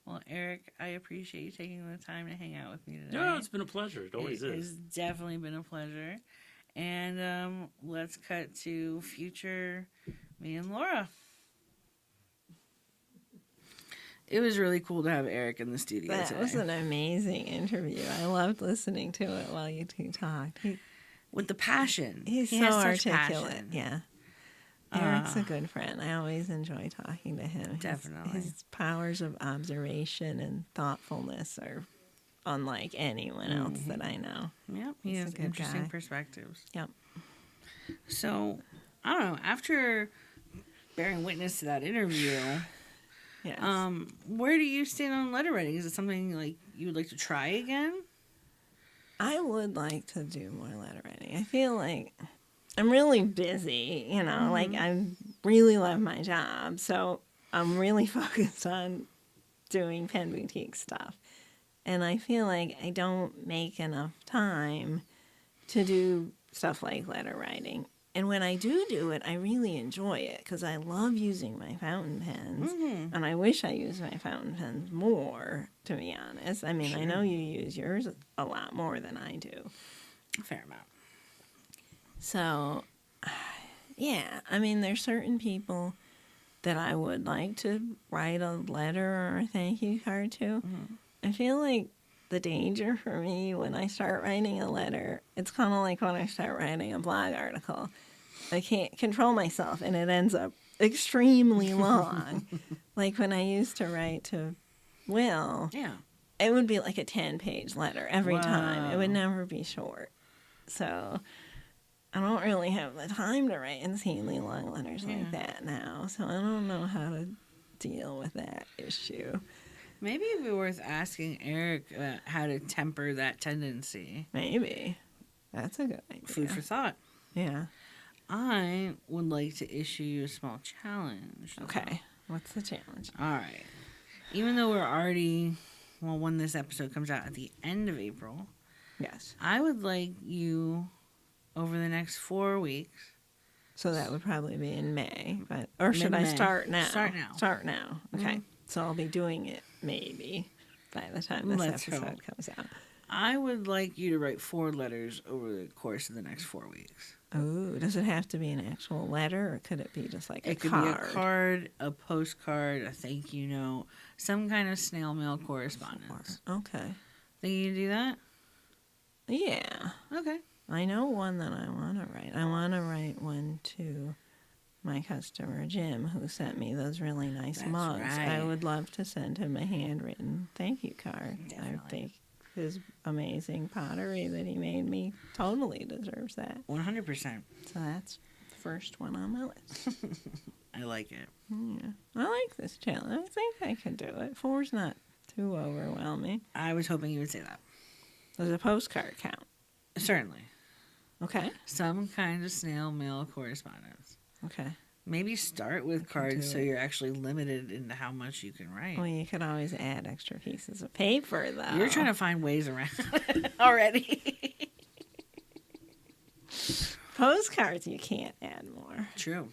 Well, Eric, I appreciate you taking the time to hang out with me today. No, it's been a pleasure. It always It is. has definitely been a pleasure. And let's cut to future me and Laura. It was really cool to have Eric in the studio That today. was an amazing interview. I loved listening to it while you two talked. With the passion. He's He so has such articulate. passion. Yeah. Eric's a good friend. I always enjoy talking to him. Definitely. His powers of observation and thoughtfulness are unlike anyone else that I know. Yep, he He's a has good interesting guy. perspectives. Yep. So, I don't know, after bearing witness to that interview, Yes. where do you stand on letter writing? Is it something like you would like to try again? I would like to do more letter writing. I feel like I'm really busy, like I really love my job. So I'm really focused on doing Pen Boutique stuff. And I feel like I don't make enough time to do stuff like letter writing. And when I do it, I really enjoy it because I love using my fountain pens. And I wish I used my fountain pens more, to be honest. I mean, I know you use yours a lot more than I do. A fair amount. So, yeah, I mean, there's certain people that I would like to write a letter or a thank you card to. I feel like the danger for me when I start writing a letter, it's kind of like when I start writing a blog article. I can't control myself, and it ends up extremely long. Like when I used to write to Will, Yeah. it would be like a 10-page letter every time. It would Wow. never be short. So I don't really have the time to write insanely long letters like that now. So I don't know how to deal with that issue. Maybe it'd be worth asking Eric how to temper that tendency. Maybe. That's a good idea. Food for thought. Yeah. I would like to issue you a small challenge. Okay. What's the challenge? All right. Even though we're already, well, when this episode comes out at the end of April, Yes. I would like you, over the next 4 weeks. So that would probably be in May, but or should I Mid-May. start now? Start now. Start now. Okay. So I'll be doing it maybe by the time this Let's episode hope. comes out. I would like you to write 4 letters over the course of the next 4 weeks. Oh, does it have to be an actual letter, or could it be just like It could card? be a card, a postcard, a thank you note, some kind of snail mail correspondence. Okay. Think you can do that? Yeah. Okay. I know one that I want to write. I want to write one to my customer, Jim, who sent me those really nice That's mugs. right. I would love to send him a handwritten thank you card. Definitely. I think his amazing pottery that he made me totally deserves that. 100%. So that's the first one on my list. I like it. Yeah. I like this challenge. I think I can do it. 4's not too overwhelming. I was hoping you would say that. Does a postcard count? Certainly. Okay. Some kind of snail mail correspondence. Okay. Maybe start with do cards so it. you're actually limited into how much you can write. Well, you could always add extra pieces of paper, though. You're trying to find ways around it already. Postcards, you can't add more. True.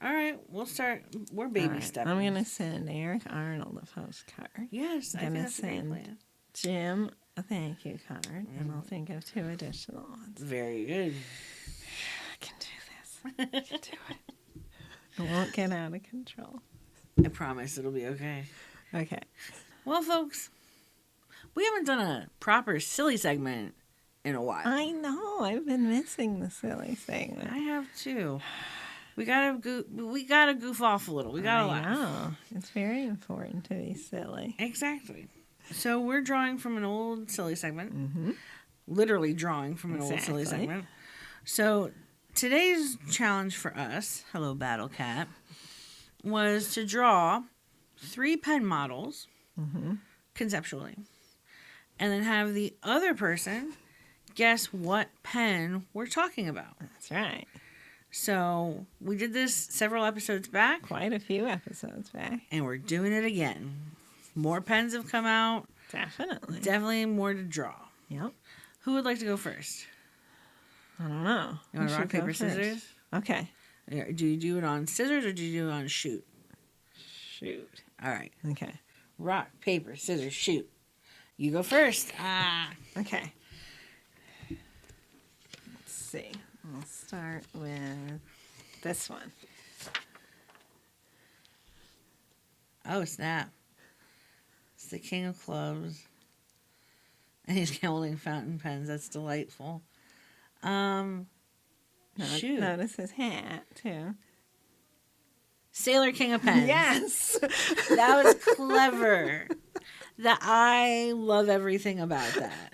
All right, we'll start. We're baby All right, stepping. I'm going to send Eric Arnold a postcard. Yes, I I'm think gonna that's a great send plan. Jim a thank you card, and I'll think of 2 additional ones. Very good. I can do this. I can do it. It won't get out of control. I promise it'll be okay. Okay. Well, folks, we haven't done a proper silly segment in a while. I know. I've been missing the silly segment. I have too. We gotta goof off a little. We gotta laugh. know. It's very important to be silly. Exactly. So we're drawing from an old silly segment. Mm-hmm. Literally drawing from an old silly Exactly. segment. So today's challenge for us, hello Battle Cat, was to draw 3 pen models Mm-hmm. conceptually, and then have the other person guess what pen we're talking about. That's right. So we did this several episodes back, Quite a few episodes back. and we're doing it again. More pens have come out. Definitely. Definitely more to draw. Yep. Who would like to go first? I don't know. You want Who rock, should go paper, first? scissors? Okay. Do you do it on scissors or do you do it on shoot? Shoot. All right. Okay. Rock, paper, scissors, shoot. You go first. Okay. Let's see. I'll start with this one. Oh, snap. It's the King of Clubs. And he's holding fountain pens. That's delightful. Shoot. Notice his hat, too. Sailor King of Pens. Yes! That was clever. I love everything about that.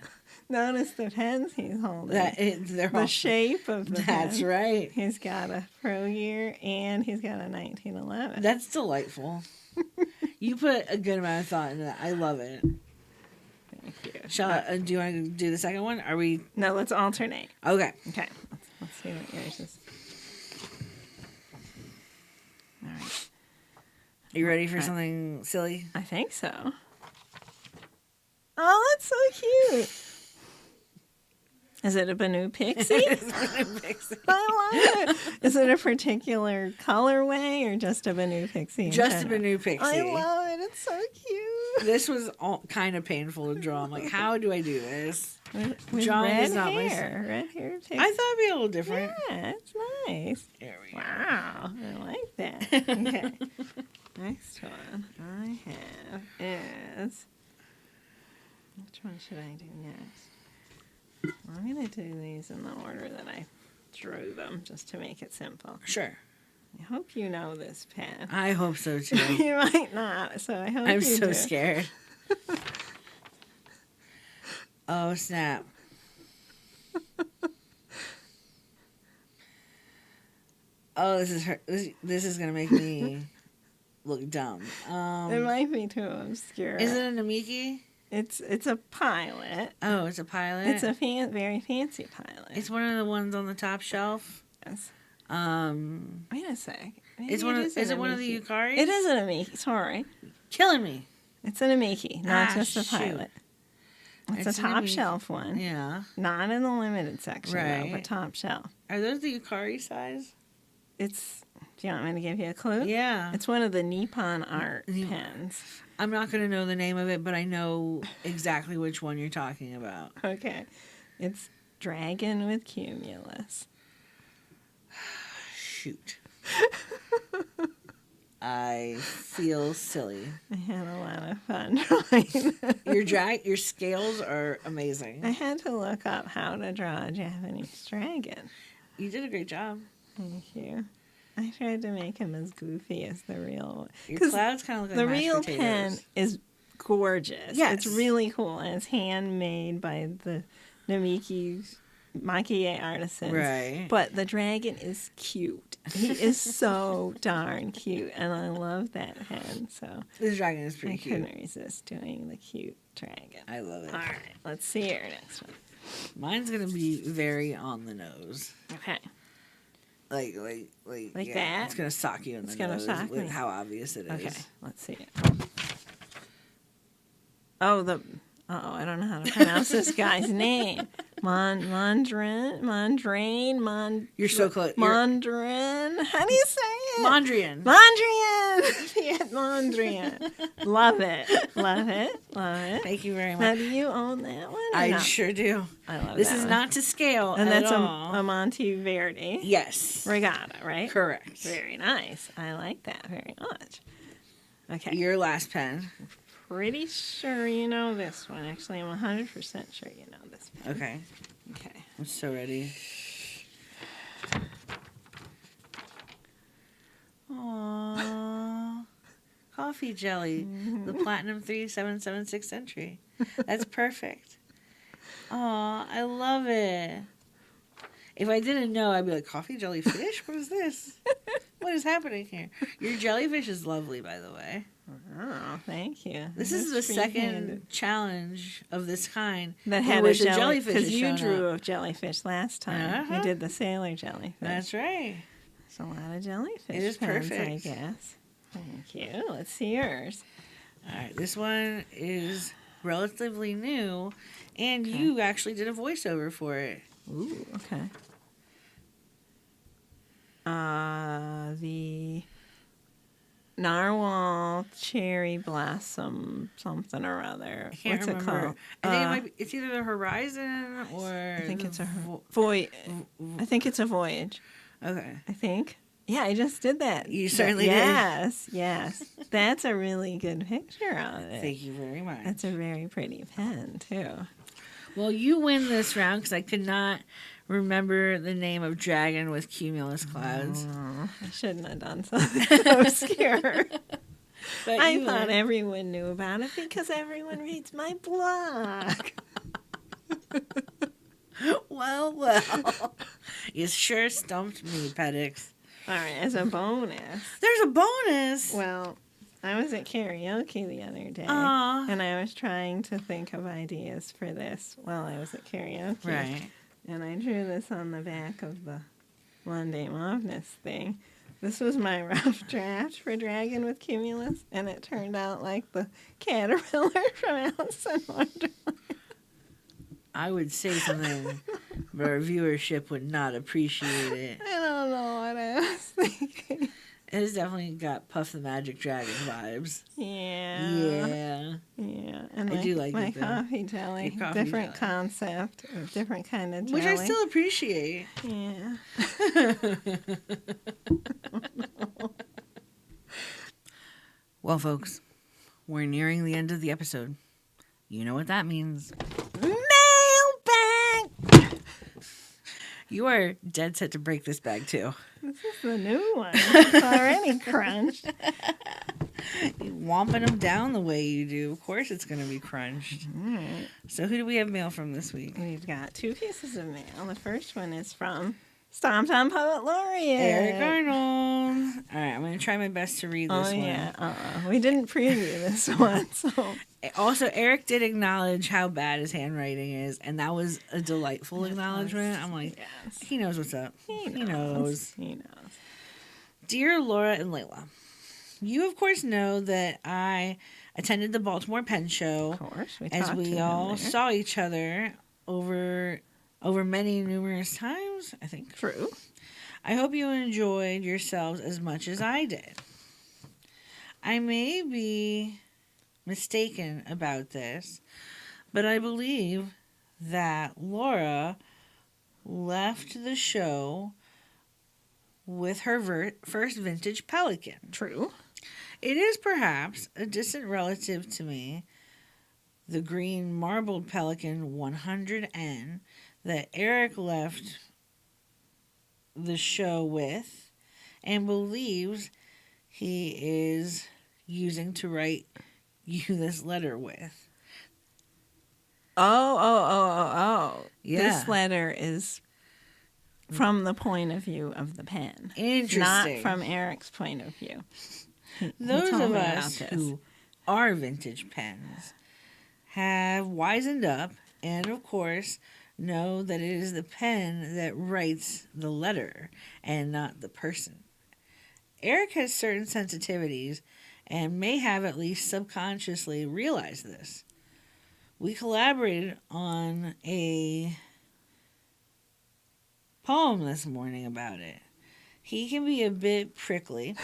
Notice the pens he's holding. They're the all, shape of the That's pen. right. He's got a pro year and he's got a 1911. That's delightful. You put a good amount of thought into that. I love it. Thank you. Do you want to do the second one? Are we No, let's alternate. okay? Okay. Let's see what yours is. All right. Are you ready for Okay. something silly? I think so. Oh, that's so cute. Is it a Banu Pixie? I love it. Is it a particular colorway or just a Banu Pixie? in Just a general? Banu Pixie. I love it. It's so cute. This was all kind of painful to draw. I'm like, how do I do this? With Drawing red is not my hair. Red hair Pixie. I thought it'd be a little different. Yeah, it's nice. There we go. Wow, I like that. Okay. Next one I have is. Which one should I do next? I'm going to do these in the order that I drew them, just to make it simple. Sure. I hope you know this pen. I hope so too. You might not, so I hope I'm you so do. scared. Oh, snap. Oh, this is her. This is gonna make me look dumb. It might be too obscure. Is it a Namiki? It's a pilot. Oh, it's a pilot. It's a very fancy pilot. It's one of the ones on the top shelf. Yes. Wait a sec. Maybe Is one of, is is an it one of the Amiki. Yukari? It is an Amiki. Sorry. Killing me. It's an Amiki, not just a shoot. pilot. It's It's a an top Amiki. shelf one. Yeah. Not in the limited section, though, Right. but top shelf. Are those the Yukari size? It's. Do you want me to give you a clue? Yeah. It's one of the Nippon art Ni- pens. I'm not going to know the name of it, but I know exactly which one you're talking about. Okay. It's Dragon with Cumulus. Shoot. I feel silly. I had a lot of fun drawing. Your scales are amazing. I had to look up how to draw a Japanese dragon. You did a great job. Thank you. I tried to make him as goofy as the real one. Your 'Cause clouds kind of look like the mashed real potatoes. pen is gorgeous. Yes. It's really cool, and it's handmade by the Namiki maquille artisans. Right. But the dragon is cute. He is so darn cute, and I love that head. So This dragon is pretty I cute. couldn't resist doing the cute dragon. I love it. All right, let's see our next one. Mine's gonna be very on the nose. Okay. Like Like yeah, that? It's gonna sock you in It's the gonna nose sock with me. how obvious it is. Okay, let's see it. Oh, I don't know how to pronounce this guy's name. Mondrian. You're so close. Mondrian. How do you say it? Mondrian. Mondrian. Fiat Mondrian. Love it. Love it. Love it. Thank you very Now, much. do you own that one? Or I not? sure do. I love This that is one. not to scale And at that's all. a Monteverdi Yes. regatta, right? Correct. Very nice. I like that very much. Okay. Your last pen. Pretty sure you know this one. Actually, I'm 100% sure you know this one. Okay. Okay. I'm so ready. Aww. Coffee jelly. The Platinum 3776 entry. That's perfect. Aw, I love it. If I didn't know, I'd be like, coffee jellyfish? What is this? What is happening here? Your jellyfish is lovely, by the way. Oh, thank you. This is the That's second free-handed. challenge of this kind that in had a which jellyfish has because you shown drew up. a jellyfish last time. Uh-huh. You did the sailor jellyfish. That's right. It's a lot of jellyfish. It is pens, I perfect. guess. Thank you. Let's see yours. All right, this one is relatively new, and you actually did a voiceover for it. Ooh, okay. The narwhal cherry blossom something or other. I can't What's remember. it called? I think it might be, it's either the horizon or I think it's a vo- voyage. I think it's a voyage. Okay. I think. Yeah, I just did that. You certainly did. Yes. That's a really good picture of it. Thank you very much. That's a very pretty pen, too. Well, you win this round because I could not remember the name of dragon with cumulus clouds. Oh, I shouldn't have done something so obscure. But I you thought win. everyone knew about it because everyone reads my blog. Well. You sure stumped me, Pedix. All right, as a bonus. There's a bonus. Well, I was at karaoke the other day, Aw. and I was trying to think of ideas for this while I was at karaoke. Right. And I drew this on the back of the Monday Movness thing. This was my rough draft for Dragon with Cumulus, and it turned out like the caterpillar from Alice in Wonderland. I would say something, but our viewership would not appreciate it. I don't know what I was thinking. It has definitely got Puff the Magic Dragon vibes. Yeah. Yeah. Yeah. And I do like my it, though. coffee jelly. Your coffee Different jelly. concept, or different kind of jelly. Which I still appreciate. Yeah. Well, folks, we're nearing the end of the episode. You know what that means. Mailbag! You are dead set to break this bag, too. This is the new one. It's already crunched. You womping them down the way you do. Of course it's going to be crunched. Alright. So who do we have mail from this week? We've got 2 pieces of mail. The first one is from Stomped on Poet Laureate. Eric Arnold. All right, I'm going to try my best to read this Oh, one. yeah. We didn't preview this one, so. Also, Eric did acknowledge how bad his handwriting is, and that was a delightful acknowledgement. I'm like, Yes. he knows what's up. He He knows. knows. He knows. Dear Laura and Leila, you of course know that I attended the Baltimore Pen Show Of course. We as talked to we him all there. saw each other over many numerous times, I think. True. I hope you enjoyed yourselves as much as I did. I may be mistaken about this, but I believe that Laura left the show with her first vintage Pelican. True. It is perhaps a distant relative to me, the green marbled Pelican 100N that Eric left the show with and believes he is using to write you this letter with. Oh. Yeah. This letter is from the point of view of the pen. Interesting. Not from Eric's point of view. He Those told of me us about this. who are vintage pens have wisened up and, of course, know that it is the pen that writes the letter and not the person. Eric has certain sensitivities and may have at least subconsciously realized this. We collaborated on a poem this morning about it. He can be a bit prickly,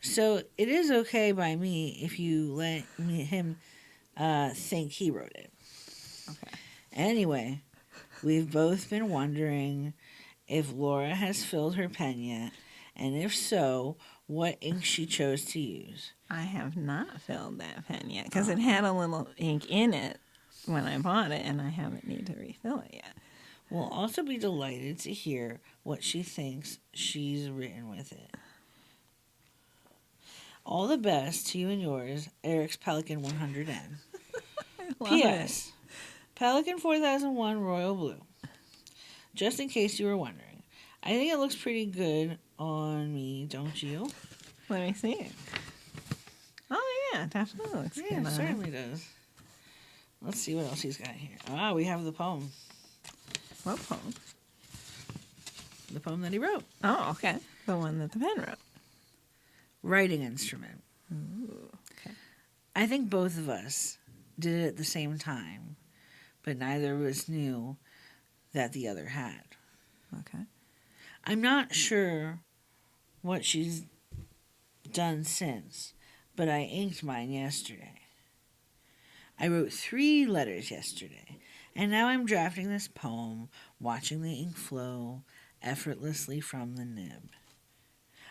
so it is okay by me if you let him think he wrote it. Okay. Anyway, we've both been wondering if Laura has filled her pen yet, and if so, what ink she chose to use. I have not filled that pen yet because it had a little ink in it when I bought it, and I haven't need to refill it yet. We'll also be delighted to hear what she thinks she's written with it. All the best to you and yours, Eric's Pelican 100N. P.S. Pelican 4001 Royal Blue. Just in case you were wondering. I think it looks pretty good on me, don't you? Let me see it. Oh, yeah, definitely looks Yeah, good. it on certainly does. Let's see what else he's got here. Ah, we have the poem. What poem? The poem that he wrote. Oh, okay. The one that the pen wrote. Writing instrument. Ooh, okay. I think both of us did it at the same time, but neither of us knew that the other had. Okay. I'm not sure what she's done since, but I inked mine yesterday. I wrote 3 letters yesterday, and now I'm drafting this poem, watching the ink flow effortlessly from the nib.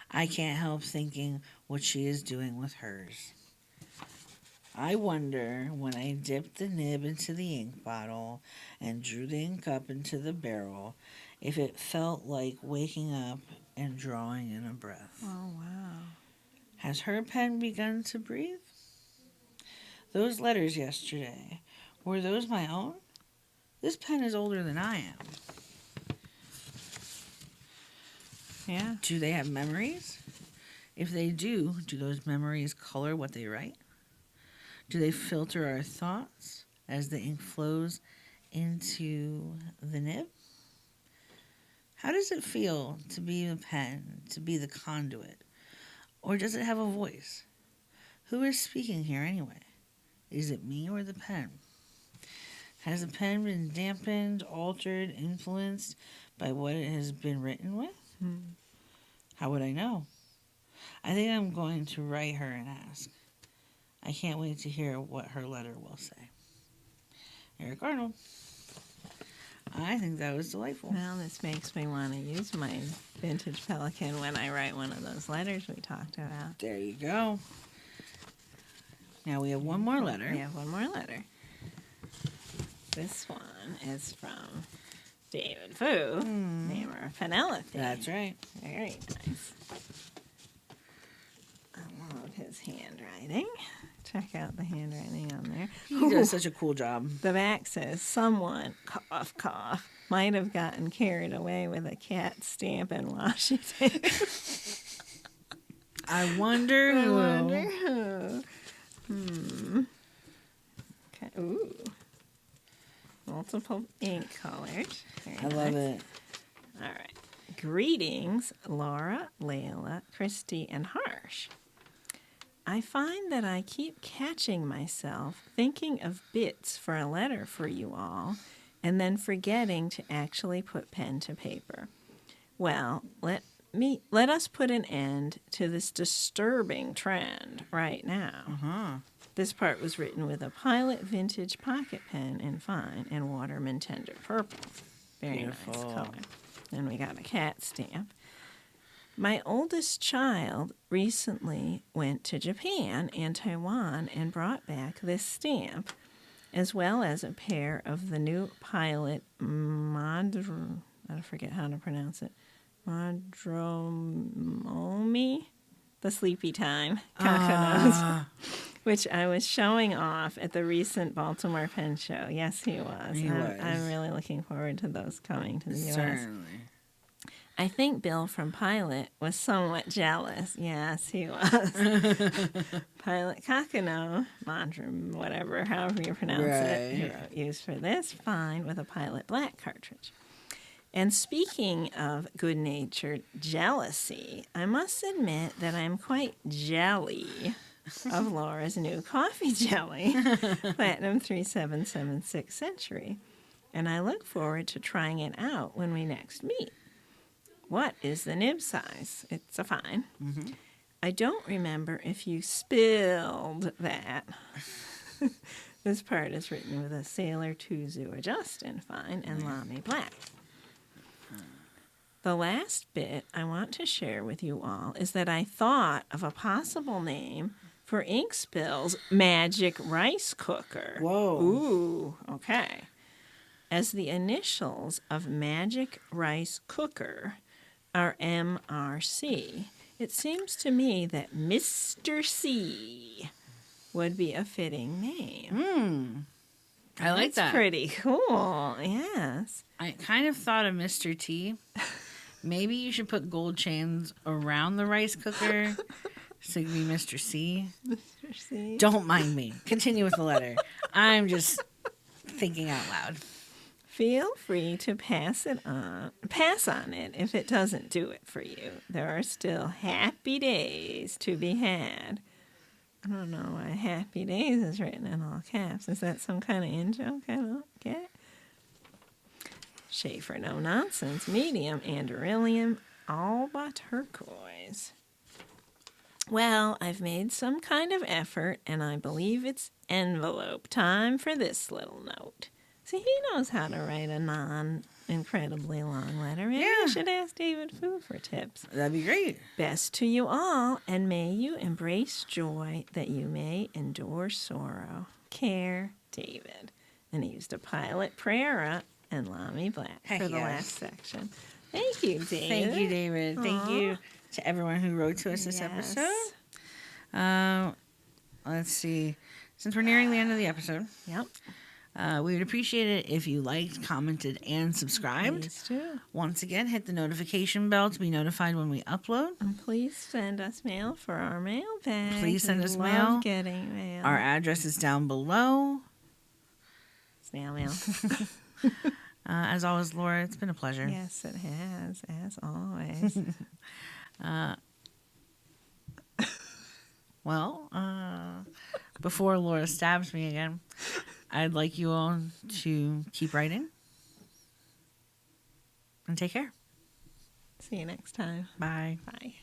I can't help thinking what she is doing with hers. I wonder when I dipped the nib into the ink bottle and drew the ink up into the barrel, if it felt like waking up and drawing in a breath. Oh, wow. Has her pen begun to breathe? Those letters yesterday, were those my own? This pen is older than I am. Yeah. Do they have memories? If they do those memories color what they write? Do they filter our thoughts as the ink flows into the nib? How does it feel to be the pen, to be the conduit? Or does it have a voice? Who is speaking here anyway? Is it me or the pen? Has the pen been dampened, altered, influenced by what it has been written with? How would I know? I think I'm going to write her and ask. I can't wait to hear what her letter will say. Eric Arnold. I think that was delightful. Well, this makes me want to use my vintage Pelican when I write one of those letters we talked about. There you go. Now we have one more letter. We have one more letter. This one is from David Fu, namer of Penelope. That's right. Very nice. I love his handwriting. Check out the handwriting on there. He does such a cool job. The back says, someone, cough, cough, might have gotten carried away with a cat stamp in Washington. I wonder who. Okay. Ooh. Multiple ink colors. Very I love nice. it. All right. Greetings, Laura, Leila, Christy, and Harsh. I find that I keep catching myself thinking of bits for a letter for you all and then forgetting to actually put pen to paper. Well, let us put an end to this disturbing trend right now. This part was written with a Pilot Vintage pocket pen in fine and Waterman Tender Purple. Very Beautiful. nice color. And we got a cat stamp. My oldest child recently went to Japan and Taiwan and brought back this stamp, as well as a pair of the new Pilot I forget how to pronounce it. Madromomi? The Sleepy Time. Coconuts. which I was showing off at the recent Baltimore Pen Show. Yes, he was. I'm really looking forward to those coming to the U.S. Certainly. I think Bill from Pilot was somewhat jealous. Yes, he was. Pilot Kakano, Mondrum, whatever, however you pronounce it. He wrote, used for this, fine, with a Pilot Black cartridge. And speaking of good-natured jealousy, I must admit that I'm quite jelly of Laura's new coffee jelly, Platinum 3776 Century. And I look forward to trying it out when we next meet. What is the nib size? It's a fine. Mm-hmm. I don't remember if you spilled that. This part is written with a Sailor Tuzu Justin fine and Lamy Black. The last bit I want to share with you all is that I thought of a possible name for Ink Spill's Magic Rice Cooker. Whoa. Ooh, okay. As the initials of Magic Rice Cooker are MRC, it seems to me that Mr. C would be a fitting name. I like that. That's pretty cool, yes. I kind of thought of Mr. T. Maybe you should put gold chains around the rice cooker so you can be Mr. C. Mr. C. Don't mind me. Continue with the letter. I'm just thinking out loud. Feel free to pass on it if it doesn't do it for you. There are still happy days to be had. I don't know why happy days is written in all caps. Is that some kind of in-joke? I don't get it. Schaefer No Nonsense, medium, Anderillium, all but turquoise. Well, I've made some kind of effort, and I believe it's envelope time for this little note. See, he knows how to write a non-incredibly long letter. Maybe I should ask David Fu for tips. That'd be great. Best to you all, and may you embrace joy that you may endure sorrow. Care, David. And he used a Pilot Prera and Lamy Black for the last section. Thank you, David. Thank you, David. Thank you to everyone who wrote to us this episode. Let's see. Since we're nearing the end of the episode, we would appreciate it if you liked, commented, and subscribed. Please do. Once again, hit the notification bell to be notified when we upload. And please send us mail for our mailbag. Please send us love mail. Getting mail. Our address is down below. Snail mail. As always, Laura, it's been a pleasure. Yes, it has, as always. Before Laura stabs me again, I'd like you all to keep writing. And take care. See you next time. Bye. Bye.